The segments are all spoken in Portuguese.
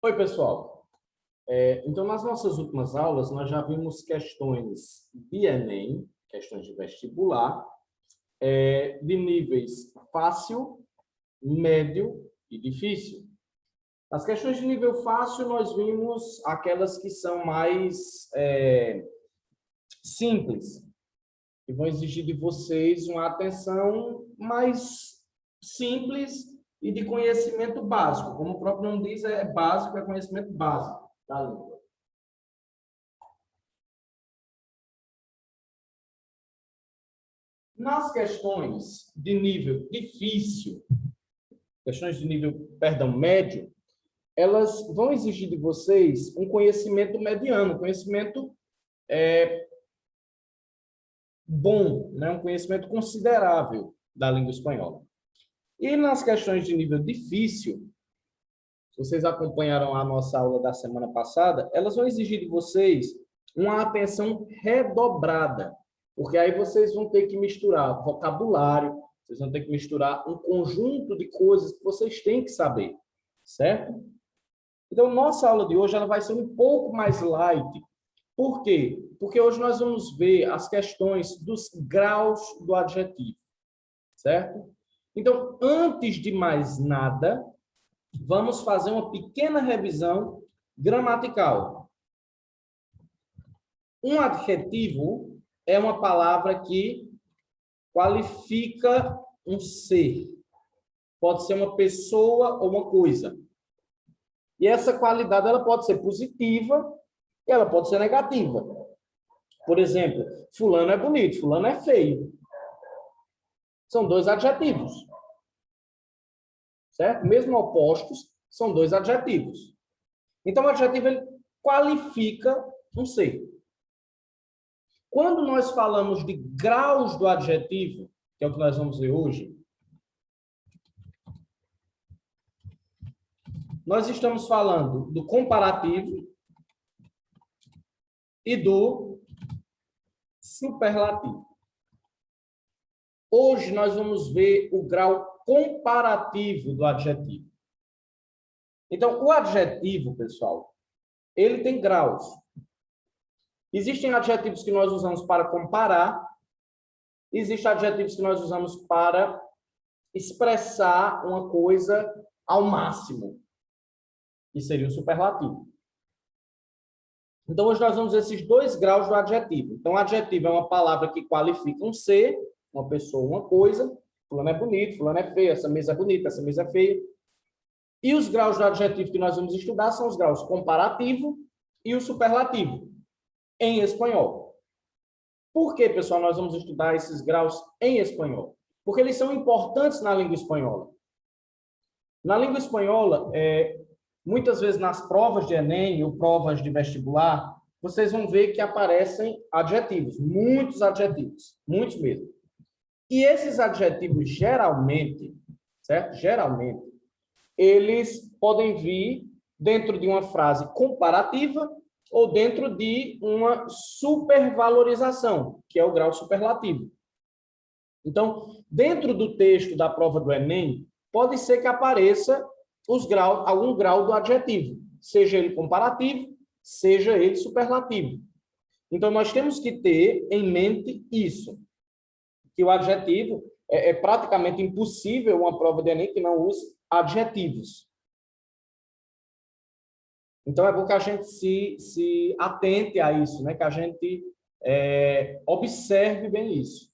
Oi, pessoal. Então, nas nossas últimas aulas, nós já vimos questões de Enem, questões de vestibular, de níveis fácil, médio e difícil. As questões de nível fácil, nós vimos aquelas que são mais simples, que vão exigir de vocês uma atenção mais simples e de conhecimento básico. Como o próprio nome diz, é básico, é conhecimento básico da língua. Nas questões de nível difícil, questões de nível, perdão, médio, elas vão exigir de vocês um conhecimento mediano, um conhecimento bom, né? Um conhecimento considerável da língua espanhola. E nas questões de nível difícil, se vocês acompanharam a nossa aula da semana passada, elas vão exigir de vocês uma atenção redobrada, porque aí vocês vão ter que misturar vocabulário, vocês vão ter que misturar um conjunto de coisas que vocês têm que saber, certo? Então, nossa aula de hoje ela vai ser um pouco mais light. Por quê? Porque hoje nós vamos ver as questões dos graus do adjetivo, certo? Então, antes de mais nada, vamos fazer uma pequena revisão gramatical. Um adjetivo é uma palavra que qualifica um ser. Pode ser uma pessoa ou uma coisa. E essa qualidade ela pode ser positiva e ela pode ser negativa. Por exemplo, fulano é bonito, fulano é feio. São dois adjetivos. Certo? Mesmo opostos, são dois adjetivos. Então, o adjetivo ele qualifica um ser. Quando nós falamos de graus do adjetivo, que é o que nós vamos ver hoje, nós estamos falando do comparativo e do superlativo. Hoje nós vamos ver o grau comparativo do adjetivo. Então, o adjetivo, pessoal, ele tem graus. Existem adjetivos que nós usamos para comparar, existem adjetivos que nós usamos para expressar uma coisa ao máximo, que seria o superlativo. Então, hoje nós vamos ver esses dois graus do adjetivo. Então, o adjetivo é uma palavra que qualifica um ser, uma pessoa, uma coisa. Fulano é bonito, fulano é feio, essa mesa é bonita, essa mesa é feia. E os graus do adjetivo que nós vamos estudar são os graus comparativo e o superlativo, em espanhol. Por que, pessoal, nós vamos estudar esses graus em espanhol? Porque eles são importantes na língua espanhola. Na língua espanhola, muitas vezes nas provas de Enem ou provas de vestibular, vocês vão ver que aparecem adjetivos, muitos adjetivos, muitos mesmo. E esses adjetivos, geralmente, certo? Geralmente, eles podem vir dentro de uma frase comparativa ou dentro de uma supervalorização, que é o grau superlativo. Então, dentro do texto da prova do Enem, pode ser que apareça algum grau do adjetivo, seja ele comparativo, seja ele superlativo. Então, nós temos que ter em mente isso, que o adjetivo é praticamente impossível uma prova de Enem que não use adjetivos. Então, é bom que a gente se atente a isso, né? Que a gente observe bem isso.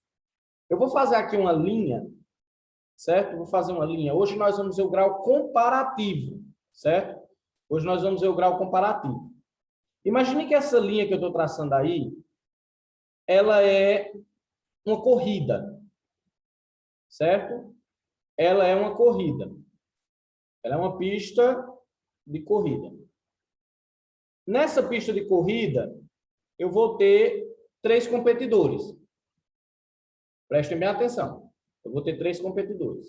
Eu vou fazer aqui uma linha, certo? Vou fazer uma linha. Hoje nós vamos ver o grau comparativo, certo? Hoje nós vamos ver o grau comparativo. Imagine que essa linha que eu estou traçando aí, ela é uma corrida, certo? Ela é uma corrida. Ela é uma pista de corrida. Nessa pista de corrida, eu vou ter 3 competidores. Prestem bem atenção. Eu vou ter 3 competidores.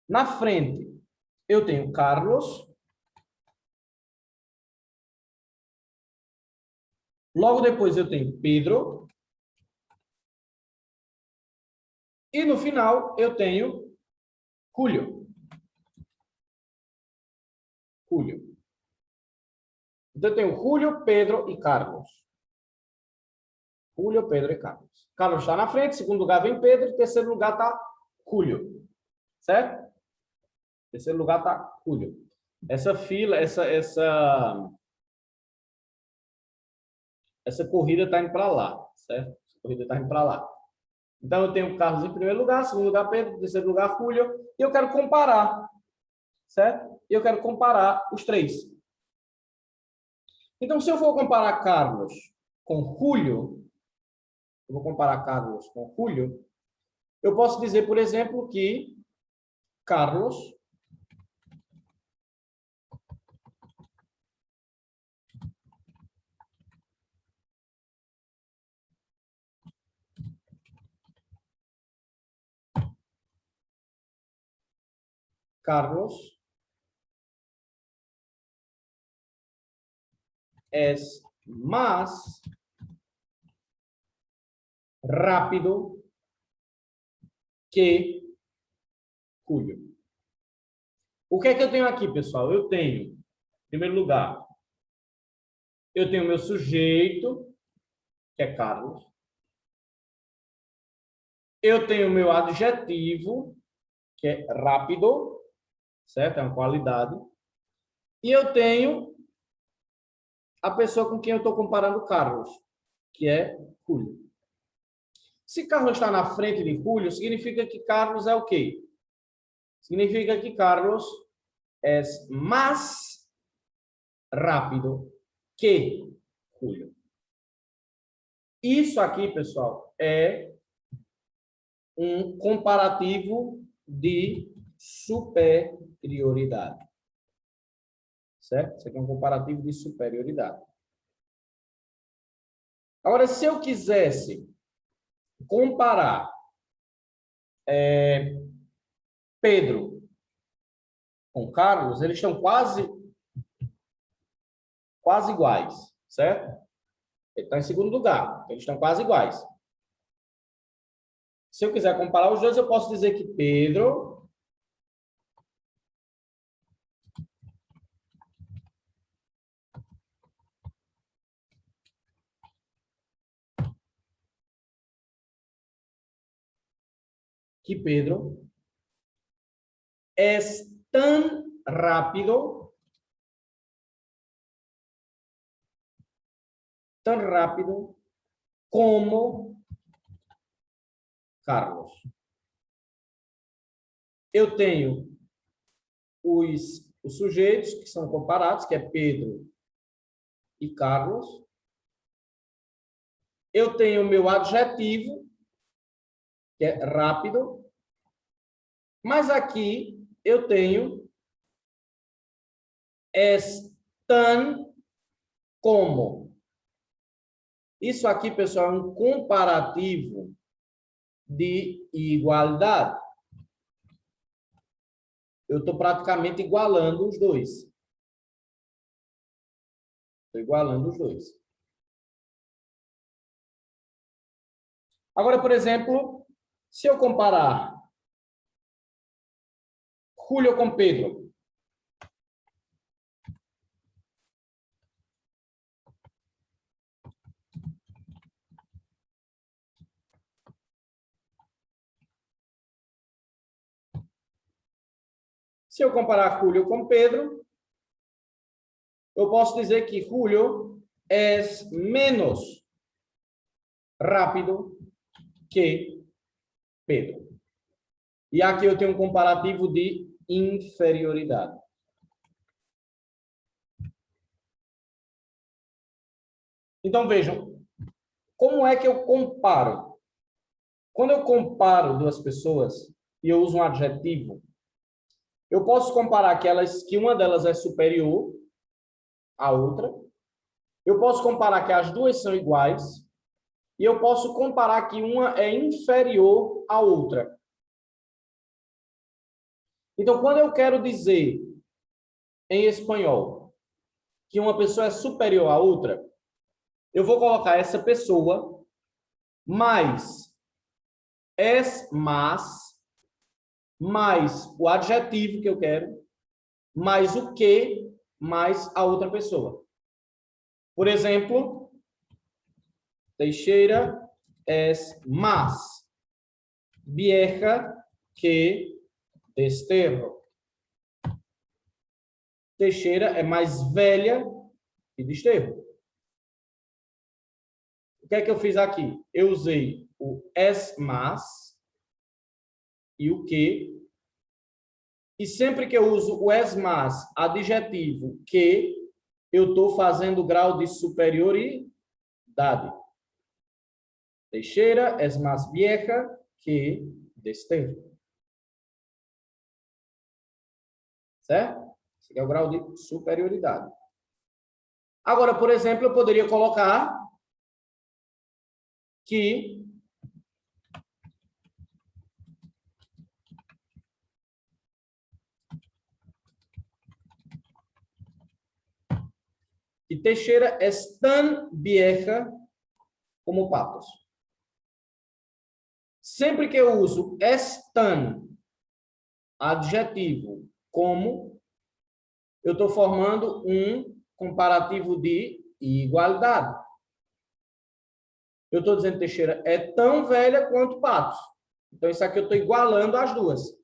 Na frente, eu tenho Carlos. Logo depois, eu tenho Pedro. E no final, eu tenho Julio. Então, eu tenho Julio, Pedro e Carlos. Julio, Pedro e Carlos. Carlos está na frente, segundo lugar vem Pedro, terceiro lugar está Julio. Certo? Terceiro lugar está Julio. Essa fila, essa corrida está indo para lá, certo? Essa corrida está indo para lá. Então, eu tenho Carlos em primeiro lugar, segundo lugar Pedro, terceiro lugar Julio, e eu quero comparar, certo? E eu quero comparar os três. Então, se eu for comparar Carlos com Julio, eu vou comparar Carlos com Julio, eu posso dizer, por exemplo, que Carlos é mais rápido que Julio. O que é que eu tenho aqui, pessoal? Eu tenho, em primeiro lugar, eu tenho meu sujeito, que é Carlos. Eu tenho meu adjetivo, que é rápido, certo? É uma qualidade. E eu tenho a pessoa com quem eu estou comparando Carlos, que é Julio. Se Carlos está na frente de Julio, significa que Carlos é o quê? Significa que Carlos é mais rápido que Julio. Isso aqui, pessoal, é um comparativo de superioridade. Certo? Isso aqui é um comparativo de superioridade. Agora, se eu quisesse comparar Pedro com Carlos, eles estão quase iguais, certo? Ele está em segundo lugar, eles estão quase iguais. Se eu quiser comparar os dois, eu posso dizer que Pedro é tão rápido como Carlos. Eu tenho os sujeitos que são comparados, que é Pedro e Carlos. Eu tenho o meu adjetivo, que é rápido. Mas aqui eu tenho tão como. Isso aqui, pessoal, é um comparativo de igualdade. Eu estou praticamente igualando os dois. Estou igualando os dois. Agora, por exemplo, se eu comparar Julio com Pedro. Se eu comparar Julio com Pedro, eu posso dizer que Julio é menos rápido que Pedro. E aqui eu tenho um comparativo de inferioridade. Então, vejam, como é que eu comparo? Quando eu comparo duas pessoas e eu uso um adjetivo, eu posso comparar que uma delas é superior à outra, eu posso comparar que as duas são iguais, e eu posso comparar que uma é inferior à outra. Então, quando eu quero dizer em espanhol que uma pessoa é superior à outra, eu vou colocar essa pessoa mais mais o adjetivo que eu quero, mais o que, mais a outra pessoa. Por exemplo, Teixeira es más vieja que Desterro. Teixeira é mais velha que Desterro. O que é que eu fiz aqui? Eu usei o es más e o que. E sempre que eu uso o es más, adjetivo que, eu estou fazendo grau de superioridade. Teixeira es más vieja que Desterro. Certo? Esse é o grau de superioridade. Agora, por exemplo, eu poderia colocar que Teixeira é tão vieja como Patos. Sempre que eu uso tan, adjetivo, como, eu estou formando um comparativo de igualdade. Eu estou dizendo que Teixeira é tão velha quanto Patos. Então, isso aqui eu estou igualando as duas.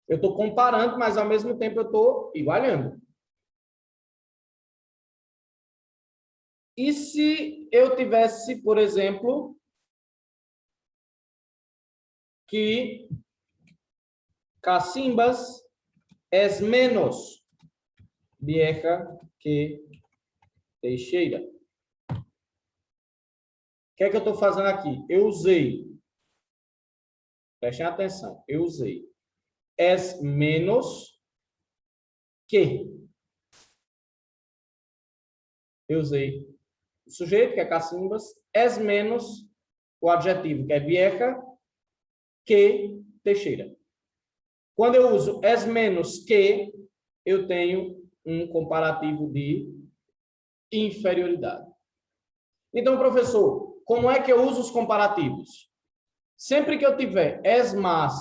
Eu estou comparando, mas ao mesmo tempo eu estou igualando. E se eu tivesse, por exemplo, que Cacimbas é menos vieja que Teixeira? O que é que eu estou fazendo aqui? Eu usei, prestem atenção, eu usei es menos que. Eu usei o sujeito, que é Cacimbas, es menos o adjetivo, que é vieja, que Teixeira. Quando eu uso es menos que, eu tenho um comparativo de inferioridade. Então, professor, como é que eu uso os comparativos? Sempre que eu tiver es más,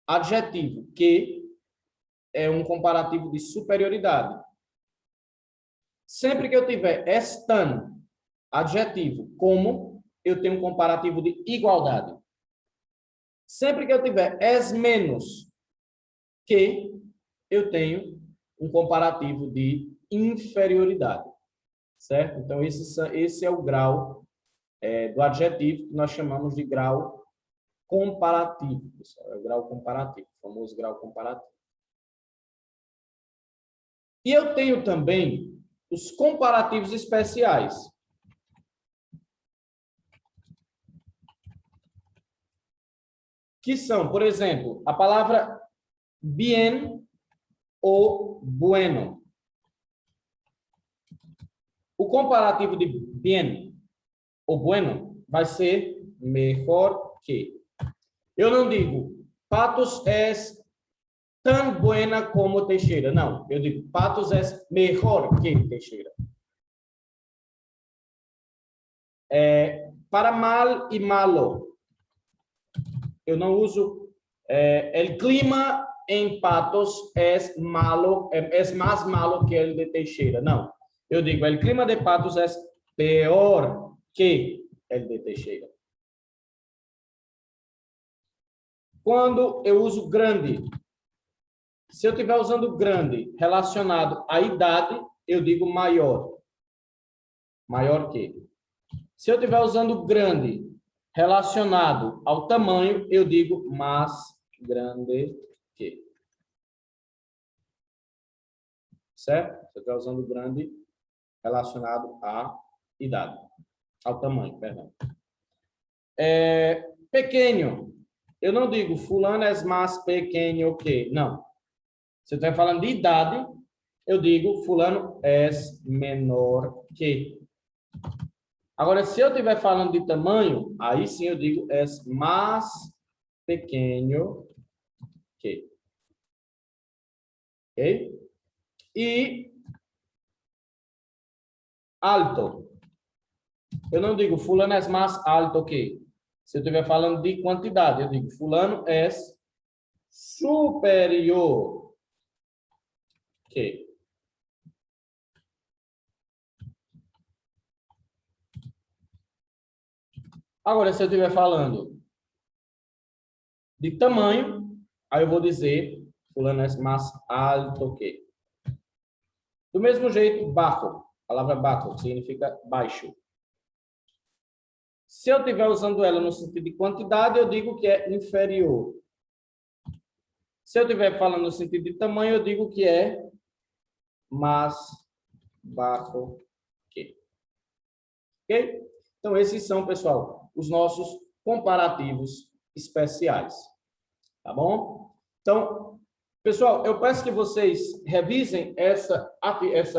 adjetivo, que é um comparativo de superioridade. Sempre que eu tiver es tan, adjetivo, como, eu tenho um comparativo de igualdade. Sempre que eu tiver es menos, que, eu tenho um comparativo de inferioridade. Certo? Então, esse é o grau do adjetivo que nós chamamos de grau comparativo. Pessoal. É o grau comparativo, o famoso grau comparativo. E eu tenho também os comparativos especiais. Que são, por exemplo, a palavra bien ou bueno. O comparativo de bien ou bueno vai ser melhor que. Eu não digo Patos es tan buena como Teixeira. Não, eu digo Patos es mejor que Teixeira. Para mal e malo, eu não uso el clima em Patos es malo, es más malo que el de Teixeira. Não, eu digo el clima de Patos es peor que el de Teixeira. Quando eu uso grande, se eu estiver usando grande relacionado à idade, eu digo maior. Maior que. Se eu estiver usando grande relacionado ao tamanho, eu digo mais grande que. Certo? Se eu estiver usando grande relacionado à idade. Ao tamanho, perdão. Pequeno. Eu não digo fulano é mais pequeno que. Não. Se eu estiver falando de idade, eu digo fulano é menor que. Agora, se eu estiver falando de tamanho, aí sim eu digo é mais pequeno que. Ok? E alto. Eu não digo fulano é mais alto que. Se eu estiver falando de quantidade, eu digo fulano é superior que. Agora, se eu estiver falando de tamanho, aí eu vou dizer fulano é mais alto que. Do mesmo jeito, bajo. A palavra bajo significa baixo. Se eu estiver usando ela no sentido de quantidade, eu digo que é inferior. Se eu estiver falando no sentido de tamanho, eu digo que é mais baixo que. Ok? Então, esses são, pessoal, os nossos comparativos especiais. Tá bom? Então, pessoal, eu peço que vocês revisem essa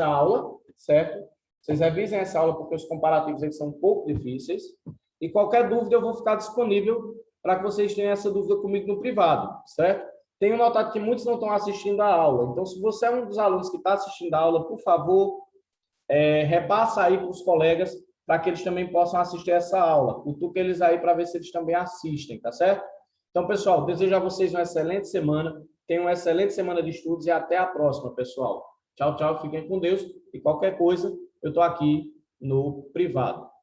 aula, certo? Vocês revisem essa aula porque os comparativos eles são um pouco difíceis. E qualquer dúvida eu vou ficar disponível para que vocês tenham essa dúvida comigo no privado, certo? Tenho notado que muitos não estão assistindo a aula. Então, se você é um dos alunos que está assistindo a aula, por favor, repassa aí para os colegas para que eles também possam assistir essa aula. Cutuca eles aí para ver se eles também assistem, tá certo? Então, pessoal, desejo a vocês uma excelente semana. Tenham uma excelente semana de estudos e até a próxima, pessoal. Tchau, tchau. Fiquem com Deus. E qualquer coisa, eu estou aqui no privado.